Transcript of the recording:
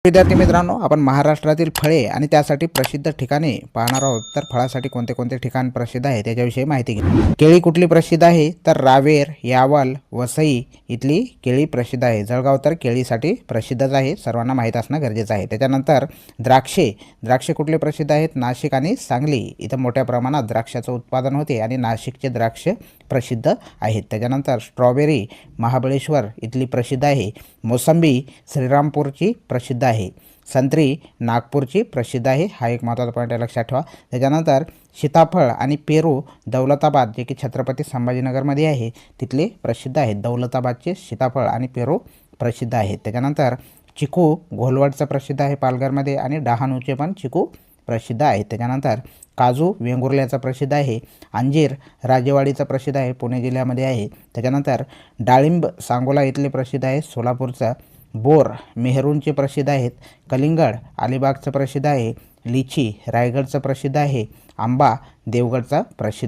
विद्यार्थी मित्रांनो, आपण महाराष्ट्रातील फळे आणि त्यासाठी प्रसिद्ध ठिकाणे पाहणार आहोत. तर फळासाठी कोणते कोणते ठिकाण प्रसिद्ध आहे त्याच्याविषयी माहिती घेऊ. केळी कुठली प्रसिद्ध आहे? तर रावेर, यावल, वसई इथली केळी प्रसिद्ध आहे. जळगाव तर केळीसाठी प्रसिद्धच आहे, सर्वांना माहीत असणं गरजेचं आहे. त्याच्यानंतर द्राक्षे कुठले प्रसिद्ध आहेत? नाशिक आणि सांगली इथं मोठ्या प्रमाणात द्राक्षाचं उत्पादन होते आणि नाशिकचे द्राक्ष प्रसिद्ध आहेत. त्याच्यानंतर स्ट्रॉबेरी महाबळेश्वर इथली प्रसिद्ध आहे. मोसंबी श्रीरामपूरची प्रसिद्ध आहे. संत्री नागपूरची प्रसिद्ध आहे. हा एक महत्त्वाचा पॉईंट आहे, लक्षात ठेवा. त्याच्यानंतर सीताफळ आणि पेरू दौलताबाद जे की छत्रपती संभाजीनगरमध्ये आहे तिथले प्रसिद्ध आहेत. दौलताबादचे सीताफळ आणि पेरू प्रसिद्ध आहेत. त्याच्यानंतर चिकू घोलवडचं प्रसिद्ध आहे पालघरमध्ये आणि डहाणूचे पण चिकू प्रसिद्ध आहेत. त्याच्यानंतर काजू वेंगुर्ल्याचं प्रसिद्ध आहे. अंजीर राजेवाडीचं प्रसिद्ध आहे, पुणे जिल्ह्यामध्ये आहे. त्याच्यानंतर डाळिंब सांगोला इथले प्रसिद्ध आहे, सोलापूरचं. बोर मेहरूणचे प्रसिद्ध आहेत. कलिंगड अलिबागचं प्रसिद्ध आहे. लिची रायगडचं प्रसिद्ध आहे. आंबा देवगडचा प्रसिद्ध